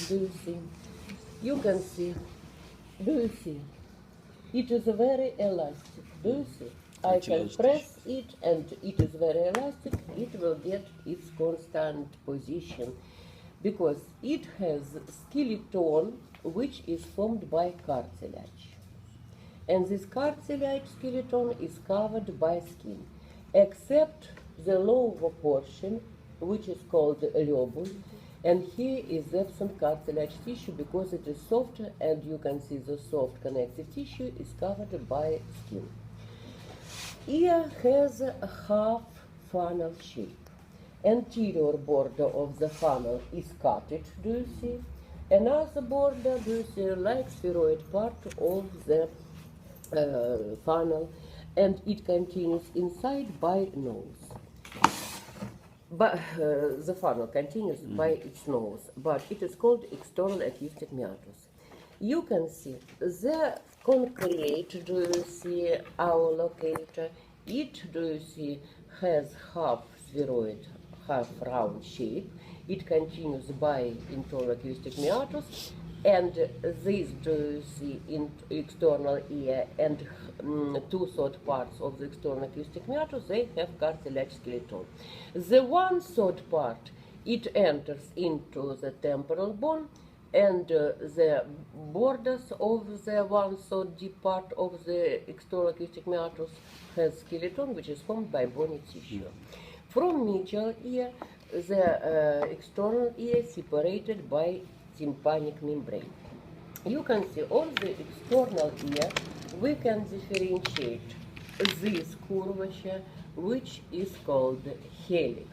Do you see? You can see. Do you see? It is very elastic. Do you see? I can press it and it is very elastic. It will get its constant position because it has skeleton which is formed by cartilage. And this cartilage skeleton is covered by skin, except the lower portion, which is called lobule, and here is absent cartilage tissue because it is softer, and you can see the soft connective tissue is covered by skin. Ear has a half funnel shape. Anterior border of the funnel is cutted, do you see? Another border, do you see, like spheroid part of the funnel, and it continues inside by nose. But the funnel continues by its nose, but it is called external acoustic meatus. You can see the concrete, do you see, our locator, it, do you see, has half spheroid, half round shape. It continues by internal acoustic meatus, and these, do you see, in external ear and 2/3 parts of the external acoustic meatus, they have cartilage skeleton. The 1/3 part, it enters into the temporal bone, and the borders of the 1/3 deep part of the external acoustic meatus has skeleton, which is formed by bony tissue. From medial ear, the external ear is separated by tympanic membrane. You can see on the external ear, we can differentiate this curvature, which is called helix.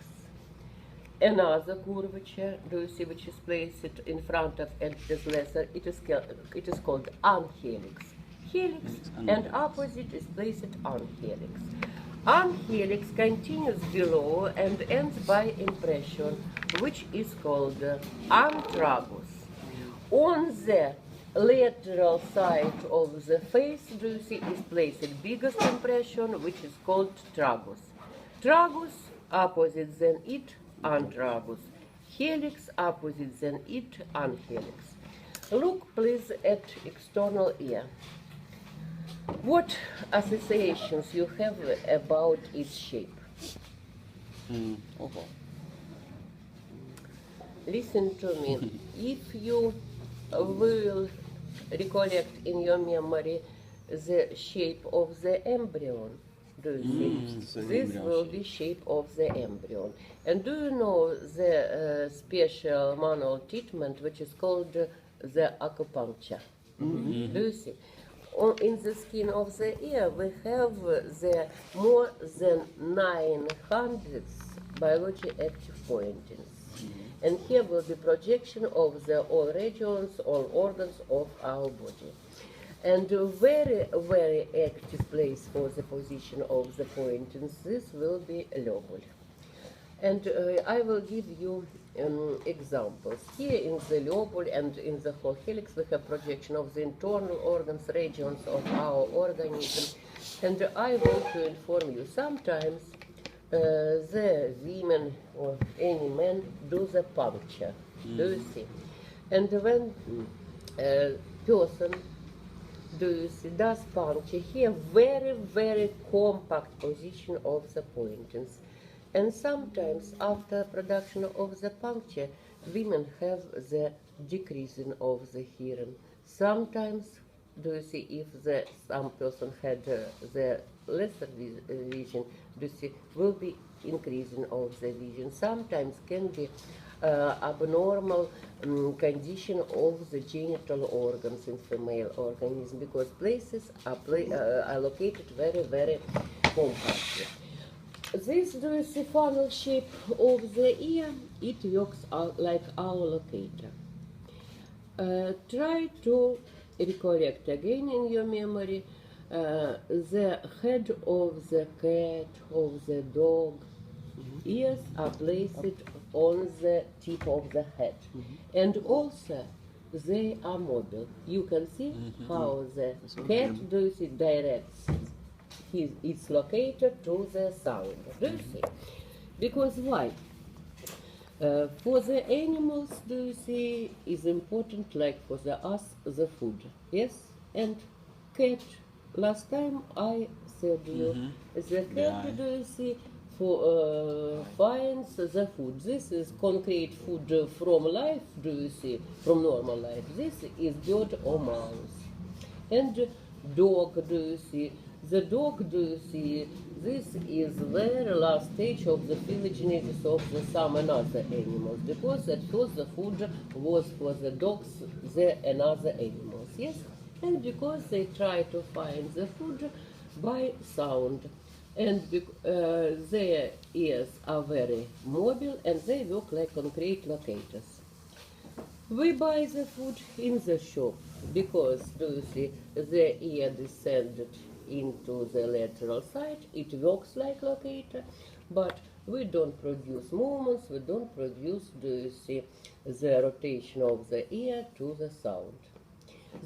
Another curvature, do you see, which is placed in front of and is lesser, it is called anhelix. Helix and opposite is placed anhelix. Anhelix continues below and ends by impression, which is called antragus. On the lateral side of the face, do you see, is placed biggest impression, which is called tragus. Tragus, opposite than it, antragus. Helix, opposite than it, anhelix. Look, please, at external ear. What associations you have about its shape? Listen to me. If you will recollect in your memory the shape of the embryo, do you see? This will be shape of the embryo. And do you know the special manual treatment which is called the acupuncture? Do you see? In the skin of the ear, we have the more than 900 biology active pointings. And here will be projection of the all regions, all organs of our body. And a very, very active place for the position of the pointings, this will be lobule. And I will give you examples. Here in the lobule and in the whole helix, we have projection of the internal organs, regions of our organism. And I want to inform you, sometimes the women or any man do the puncture, do you see? And when person, do you see, does puncture, here very, very compact position of the pointings. And sometimes after production of the puncture, women have the decreasing of the hearing. Sometimes, do you see, if some person had the lesser vision, do you see, will be increasing of the vision. Sometimes can be abnormal condition of the genital organs in female organism because places are located very, very compactly. This, do you see, funnel shape of the ear, it works like our locator. Try to recollect again in your memory the head of the cat, of the dog. Ears are placed on the tip of the head. And also, they are mobile. You can see how the cat, do you see, directs its locator to the sound. Do you see? Because why? For the animals, do you see, is important like for us, the food. Yes? And cat, last time I said you, the cat, do you see, for finds the food. This is concrete food from life, do you see, from normal life. This is bird or mouse. And dog, do you see? The dog, do you see? This is very last stage of the phylogenesis of the some another animals, because at first the food was for the dogs, the another animals, yes? And because they try to find the food by sound, and their ears are very mobile and they work like concrete locators. We buy the food in the shop because, do you see, the ear descended into the lateral side, it works like locator, but we don't produce movements, we don't produce, do you see, the rotation of the ear to the sound.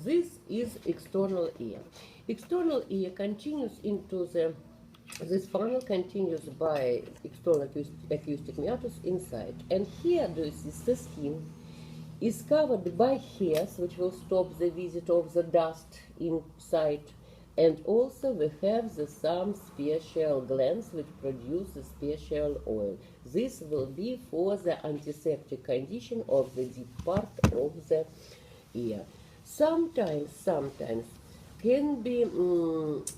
This is external ear. External ear continues into this funnel continues by external acoustic meatus inside. And here, do you see, the skin is covered by hairs, which will stop the visit of the dust inside. And also we have some special glands which produce a special oil. This will be for the antiseptic condition of the deep part of the ear. Sometimes can be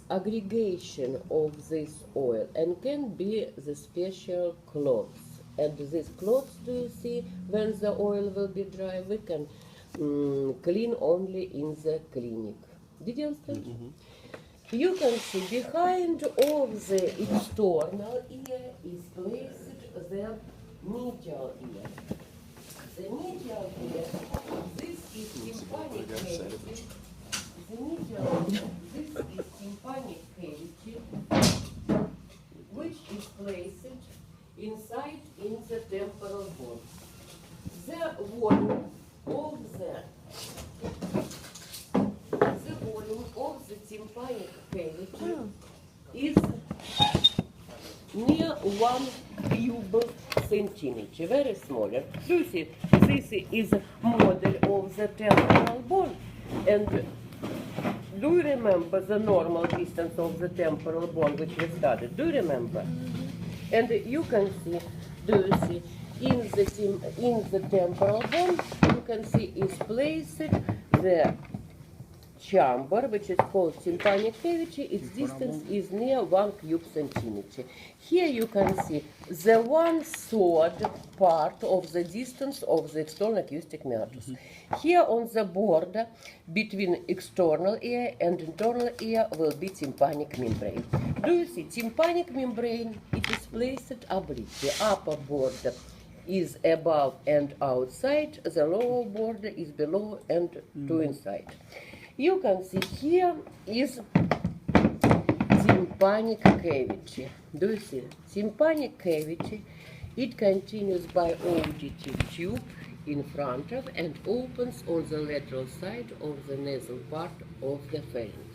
aggregation of this oil and can be the special cloths. And these cloths, do you see, when the oil will be dry, we can clean only in the clinic. Did you understand? You can see behind of the external ear is placed the medial ear. The medial ear, this is tympanic cavity. The medial ear, this is tympanic cavity, which is placed inside in the temporal bone. The volume of the tympanic cavity is near 1 cube centimeter, very small. You see, this is model of the temporal bone. And do you remember the normal distance of the temporal bone which we studied? Do you remember? And you can see, do you see, in the temporal bone, you can see is placed the chamber, which is called tympanic cavity. Its distance is near 1 cube centimeter. Here you can see the 1/3 part of the distance of the external acoustic meatus. Here on the border between external ear and internal ear will be tympanic membrane. Do you see tympanic membrane? It is placed obliquely. Upper border is above and outside, the lower border is below and to inside. You can see here is tympanic cavity. Do you see? Tympanic cavity, it continues by auditive tube in front of and opens on the lateral side of the nasal part of the pharynx.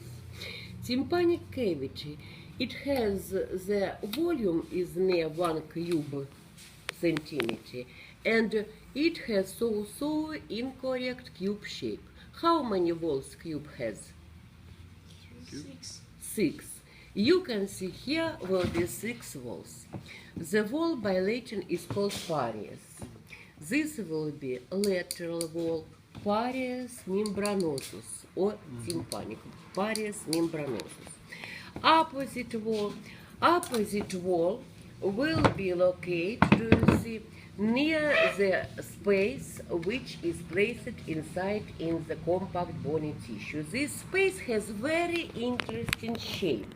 Tympanic cavity, it has the volume is near 1 cube centimeter and it has so incorrect cube shape. How many walls cube has? 6. You can see here will be 6 walls. The wall by Latin is called parius. This will be lateral wall, parius membranosus or tympanic, parius membranosus. Opposite wall will be located, do you see, near the space which is placed inside in the compact bony tissue. This space has very interesting shape.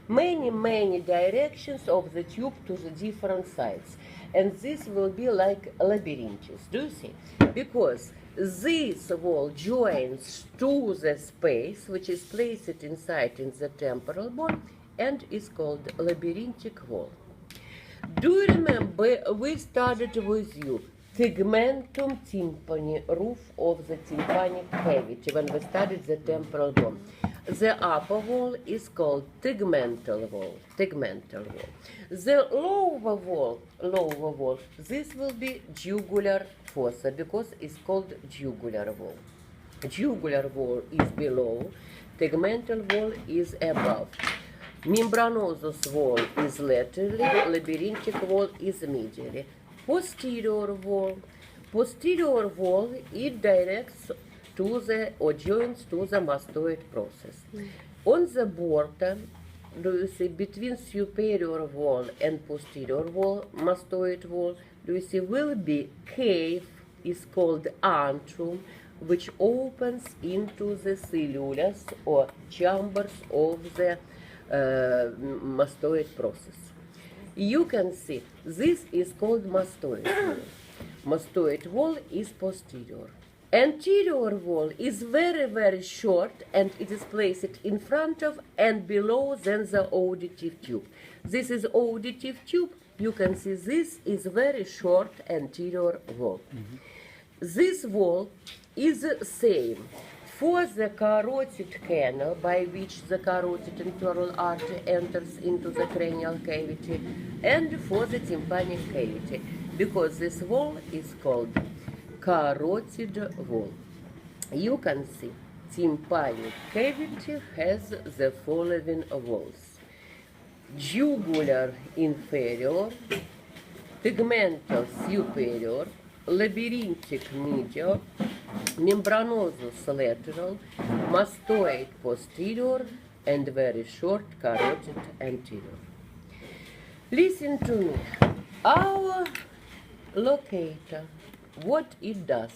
Many directions of the tube to the different sides. And this will be like labyrinths, do you see? Because this wall joins to the space which is placed inside in the temporal bone and is called labyrinthic wall. Do you remember we started with you tegmentum tympani, roof of the tympanic cavity, when we studied the temporal bone. The upper wall is called tegmental wall. The lower wall, this will be jugular fossa, because it's called jugular wall. Jugular wall is below, tegmental wall is above. Membranosus wall is laterally, labyrinthic wall is medially. Posterior wall, it directs to the, or joins to the mastoid process. On the border, do you see, between superior wall and posterior wall, mastoid wall, do you see, will be cave, is called antrum, which opens into the cellulus or chambers of the mastoid process. You can see this is called mastoid wall. Mastoid wall is posterior. Anterior wall is very, very short, and it is placed in front of and below than the auditive tube. This is auditive tube. You can see this is very short anterior wall. This wall is the same for the carotid canal, by which the carotid retroral artery enters into the cranial cavity, and for the tympanic cavity, because this wall is called carotid wall. You can see tympanic cavity has the following walls: jugular inferior, tegmental superior, labyrinthic medial, membranosus lateral, mastoid posterior, and very short carotid anterior. Listen to me. Our locator, what it does,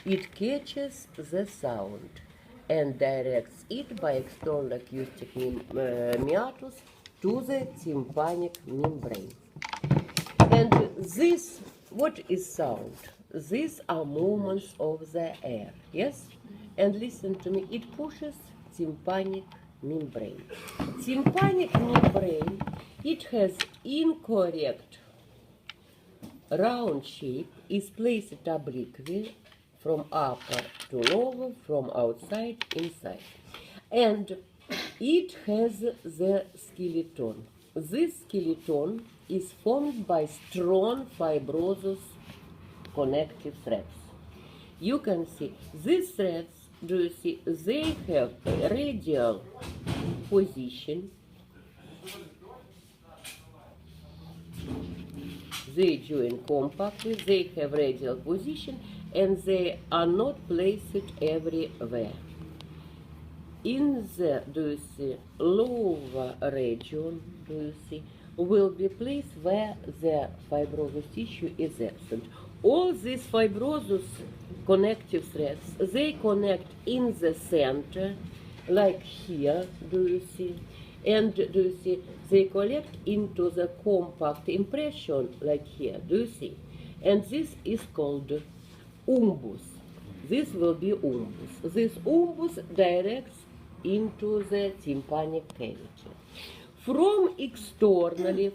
it catches the sound and directs it by external acoustic meatus to the tympanic membrane. And this, what is sound? These are movements of the air, yes? And listen to me, it pushes tympanic membrane. Tympanic membrane, it has incorrect round shape, is placed obliquely from upper to lower, from outside inside. And it has the skeleton. This skeleton is formed by strong fibrous connective threads. You can see these threads, do you see, they have a radial position. They join compactly, they have radial position, and they are not placed everywhere. In the, do you see, lower region, do you see, will be placed where the fibrous tissue is absent. All these fibrous connective threads, they connect in the center, like here, do you see? And do you see, they collect into the compact impression, like here, do you see? And this is called umbus. This will be umbus. This umbus directs into the tympanic cavity. From externally,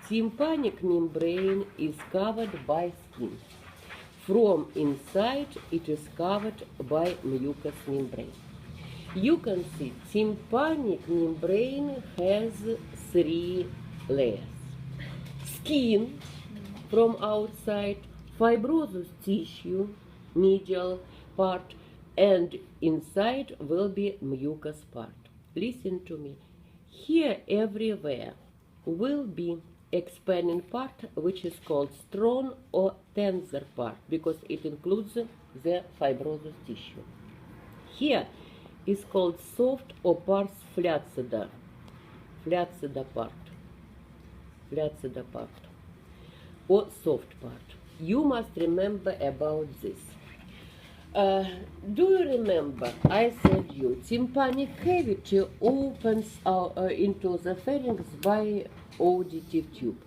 tympanic membrane is covered by skin. From inside, it is covered by mucous membrane. You can see tympanic membrane has 3 layers. Skin from outside, fibrous tissue, medial part, and inside will be mucous part. Listen to me. Here everywhere will be expanding part, which is called strong or tensor part, because it includes the fibrous tissue. Here is called soft or pars flaccida part, or soft part. You must remember about this. Do you remember I said you tympanic cavity opens into the pharynx by auditive tube.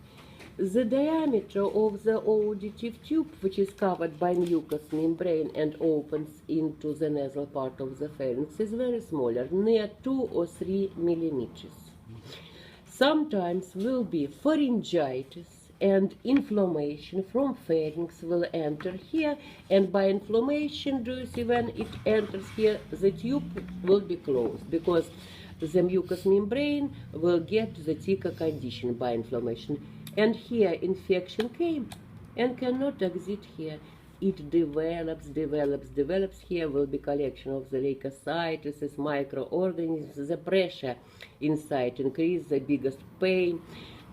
The diameter of the auditive tube, which is covered by mucous membrane and opens into the nasal part of the pharynx, is very smaller, near 2 or 3 millimeters. Sometimes will be pharyngitis and inflammation from pharynx will enter here, and by inflammation, do you see, when it enters here, the tube will be closed because the mucous membrane will get the thicker condition by inflammation. And here infection came and cannot exit here. It develops. Here will be collection of the leukocytes, microorganisms. The pressure inside increase, the biggest pain.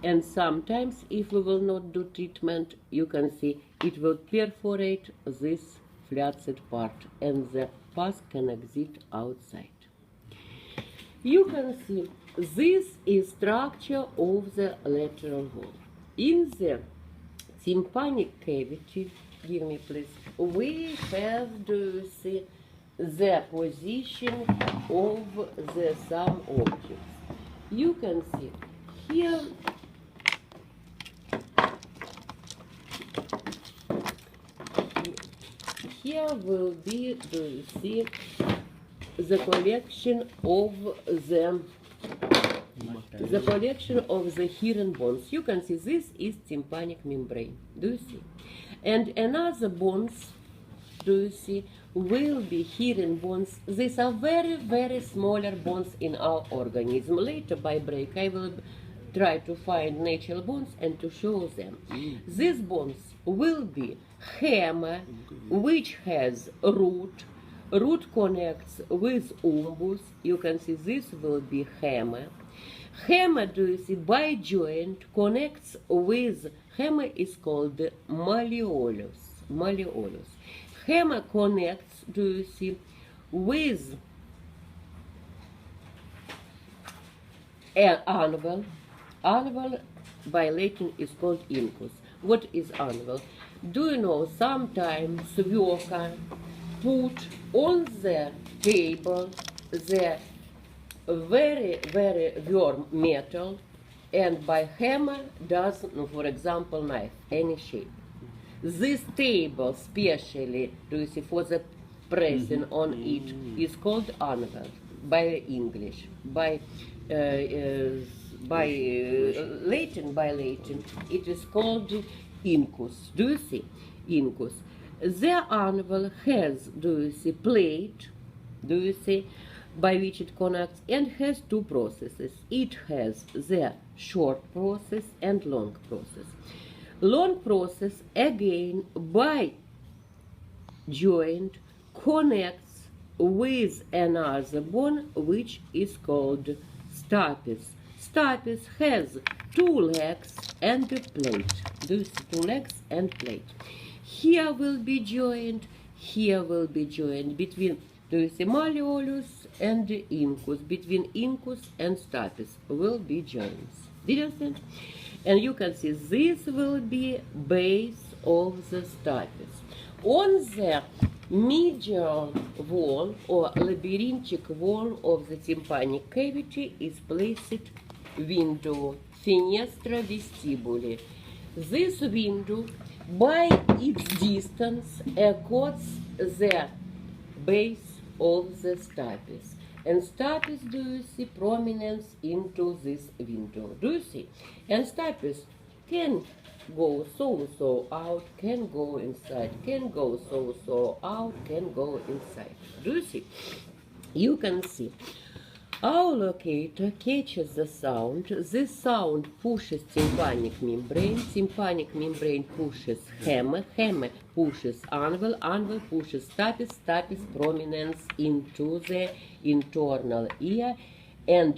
And sometimes, if we will not do treatment, you can see it will perforate this flaccid part, and the pus can exit outside. You can see this is structure of the lateral wall. In the tympanic cavity, give me please, we have, do you see, the position of the some objects. You can see here will be, do you see, the collection of the hyaline bones. You can see this is tympanic membrane. Do you see? And another bones, do you see, will be hyaline bones. These are very smaller bones in our organism. Later by break I will try to find natural bones and to show them. These bones will be hema, which has root. Root connects with umbus. You can see this will be hema. Hema, do you see, by joint connects with, hema is called malleolus. Hema connects, do you see, with an anvil. Anvil by Latin is called incus. What is anvil? Do you know, sometimes worker put on the table the very warm metal, and by hammer does, for example, knife, any shape. This table, specially, do you see, for the pressing on it, is called anvil by English. By Latin, it is called incus. Do you see? Incus. The anvil has, do you see, plate, do you see, by which it connects, and has two processes. It has the short process and long process. Long process, again, by joint, connects with another bone, which is called stapes. Stapes has two legs and a plate. Do you see? Two legs and plate. Here will be joint, here will be joint between, do you see, malleolus and incus. Between incus and stapes will be joints. Did you understand? And you can see this will be base of the stapes. On the medial wall or labyrinthic wall of the tympanic cavity is placed window, fenestra vestibuli. This window, by its distance, accords the base of the stapes. And stapes, do you see, prominence into this window? Do you see? And stapes can go so out, can go inside, can go so out, can go inside. Do you see? You can see. Our locator catches the sound. This sound pushes tympanic membrane pushes hema, pushes anvil pushes stapes, prominence into the internal ear, and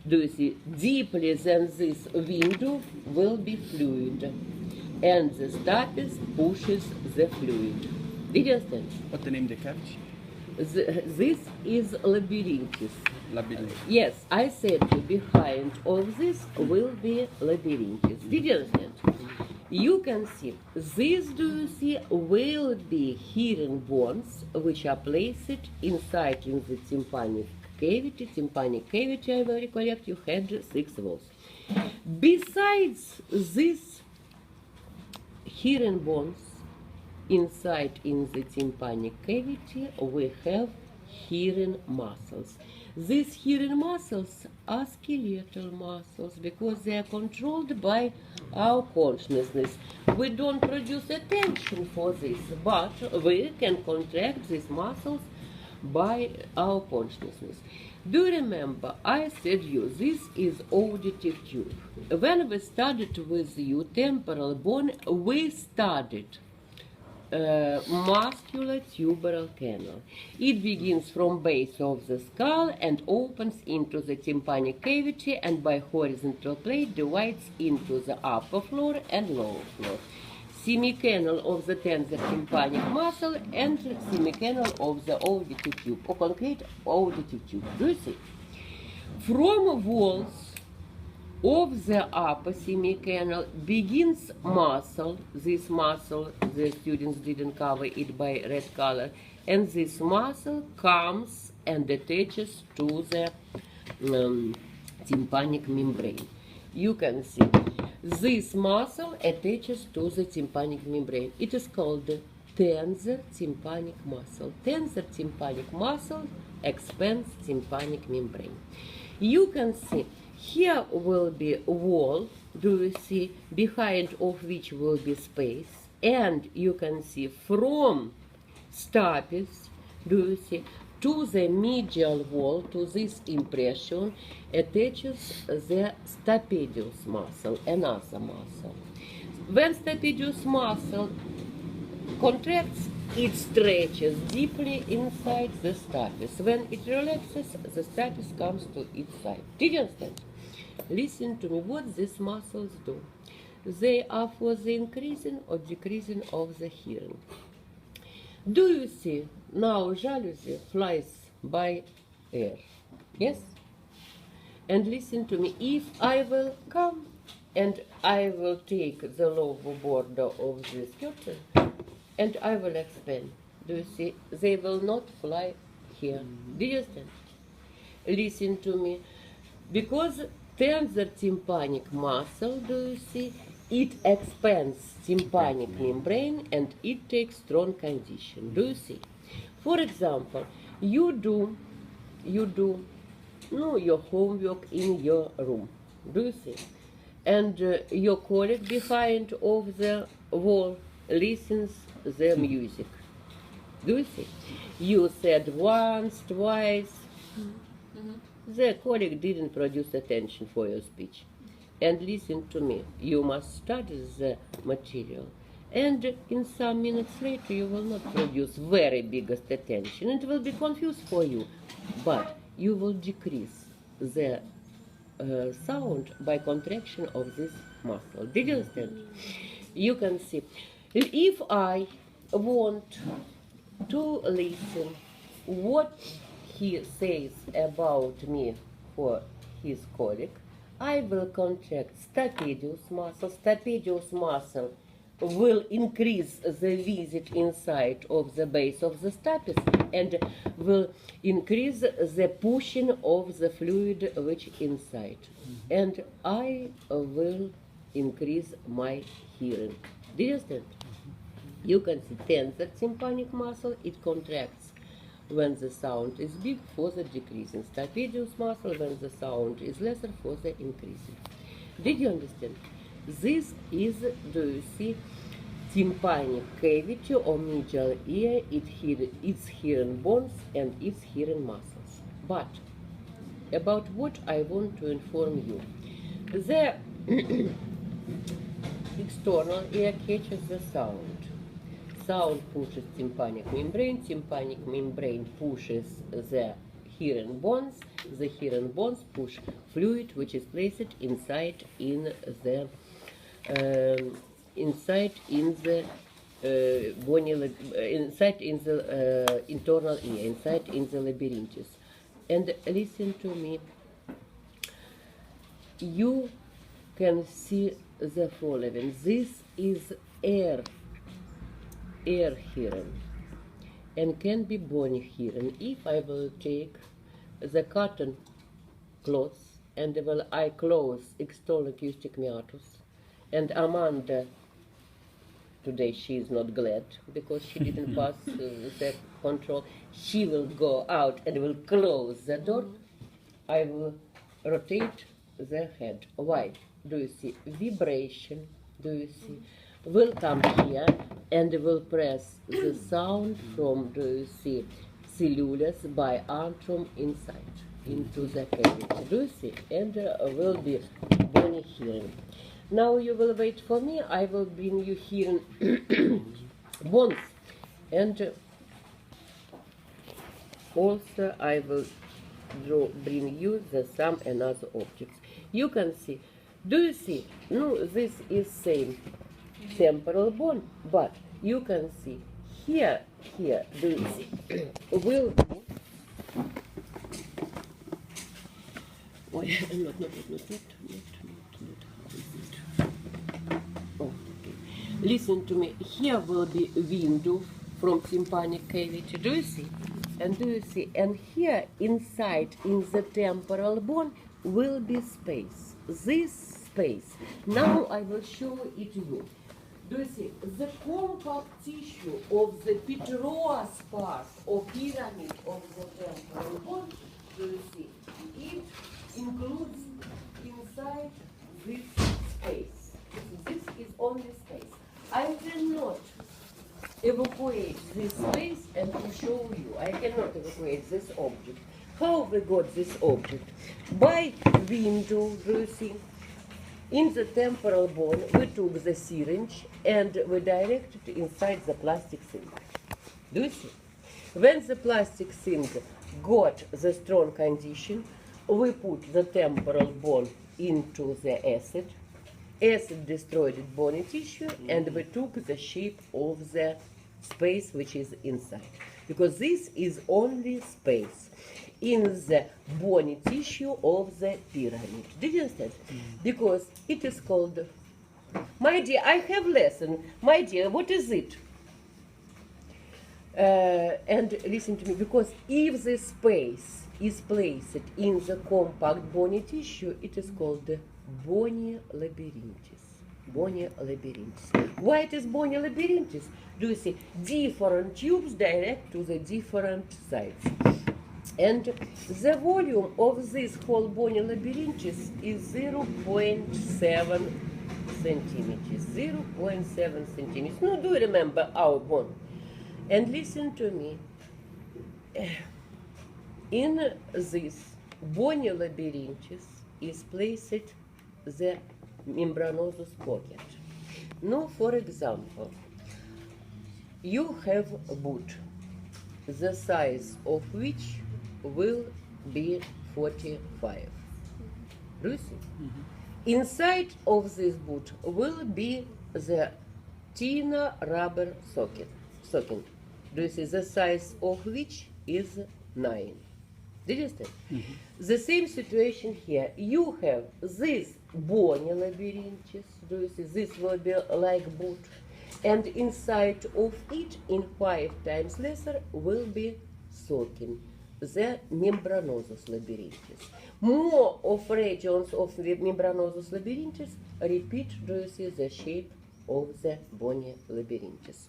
do you see, deeply than this window will be fluid, and the stapes pushes the fluid. Did you understand? What's the name of the cavity? This is labyrinthus. Labyrinth. Yes, I said behind of this will be labyrinthus. Did you understand? You can see, this, do you see, will be hyaline bones, which are placed inside in the tympanic cavity. Tympanic cavity, I will recollect, you had 6 walls. Besides these hyaline bones, inside in the tympanic cavity, we have hyaline muscles. These hearing muscles are skeletal muscles because they are controlled by our consciousness. We don't produce attention for this, but we can contract these muscles by our consciousness. Do you remember I said you this is auditive tube? When we studied with you temporal bone, we studied muscular tuberal canal. It begins from base of the skull and opens into the tympanic cavity, and by horizontal plate divides into the upper floor and lower floor. Semicanal of the tensor tympanic muscle and semicanal of the auditive tube, or concrete auditive tube. Do you see? From walls of the upper semicanal begins muscle. This muscle, the students didn't cover it by red color, and this muscle comes and attaches to the tympanic membrane. You can see this muscle attaches to the tympanic membrane. It is called the tensor tympanic muscle. Tensor tympanic muscle expands tympanic membrane. You can see here will be a wall, do you see, behind of which will be space, and you can see from stapes, do you see, to the medial wall, to this impression, attaches the stapedius muscle, another muscle. When stapedius muscle contracts, it stretches deeply inside the stapes. When it relaxes, the stapes comes to its side. Did you understand? Listen to me, what these muscles do. They are for the increasing or decreasing of the hearing. Do you see now jalousie flies by air? Yes? And listen to me, if I will come and I will take the lower border of this curtain and I will expand, do you see, they will not fly here. Do you understand? Listen to me, because tensor tympanic muscle, do you see, it expands tympanic membrane and it takes strong condition. Do you see? For example, you do your homework in your room. Do you see? And your colleague behind of the wall listens the music. Do you see? You said once, twice. The colleague didn't produce attention for your speech. And listen to me, you must study the material. And in some minutes later, you will not produce very biggest attention. It will be confused for you. But you will decrease the sound by contraction of this muscle. Did you understand? You can see. If I want to listen what he says about me for his colleague, I will contract stapedius muscle. Stapedius muscle will increase the visit inside of the base of the stapes and will increase the pushing of the fluid which inside. And I will increase my hearing. Do you understand? You can see tensor tympanic muscle, it contracts when the sound is big for the decreasing. Stapedius muscle when the sound is lesser for the increasing. Did you understand? This is, do you see, tympanic cavity or medial ear, its hearing bones and its hearing muscles. But about what I want to inform you. The external ear catches the sound. Sound pushes tympanic membrane pushes the hearing bones push fluid which is placed inside in the internal ear, inside in the labyrinthus. And listen to me, you can see the following. This is air hearing and can be bone hearing. If I will take the cotton cloth and I close external acoustic meatus and Amanda today she is not glad because she didn't pass the control. She will go out and will close the door. I will rotate the head. Why? Do you see? Vibration. Do you see? Will come here and will press the sound from, do you see, cellulus by antrum inside into the cavity. Do you see? And will be bony hearing. Now you will wait for me. I will bring you hearing bones. And also I will bring you some another objects. You can see. Do you see? No, this is same temporal bone, but you can see here, do you see? Will be. Oh, not. Oh, okay. Listen to me. Here will be window from tympanic cavity. Do you see? And do you see? And here inside in the temporal bone will be space. This space. Now I will show it to you. Do you see? The compact tissue of the petrous part or pyramid of the temporal bone, do you see? It includes inside this space. This is only space. I cannot evacuate this space and to show you. I cannot evacuate this object. How we got this object? By window, do you see? In the temporal bone, we took the syringe and we directed inside the plastic thing. Do you see? When the plastic thing got the strong condition, we put the temporal bone into the acid. Acid destroyed bony tissue, and we took the shape of the space which is inside. Because this is only space in the bony tissue of the pyramid. Did you understand? Because it is called, my dear, I have lesson. My dear, what is it? And listen to me, because if the space is placed in the compact bony tissue, it is called bony labyrinthis. Bony labyrinthis. Why it is bony labyrinthis? Do you see? Different tubes direct to the different sides. And the volume of this whole bony labyrinthis is 0.7 centimeters. 0.7 centimeters. Now, do you remember our bone? And listen to me. In this bony labyrinthis is placed the membranosus pocket. Now, for example, you have a boot, the size of which will be 45. Do you see? Inside of this boot will be the thinner rubber socket. Do you see? The size of which is 9. Did you understand? The same situation here. You have this bony labyrinthis. Do you see? This will be like boot. And inside of it, in 5 times lesser, will be socket, the membranosus labyrinthis. More of regions of the membranosus labyrinthis repeat, do you see, the shape of the bony labyrinthis.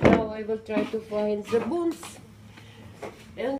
Now I will try to find the bones. And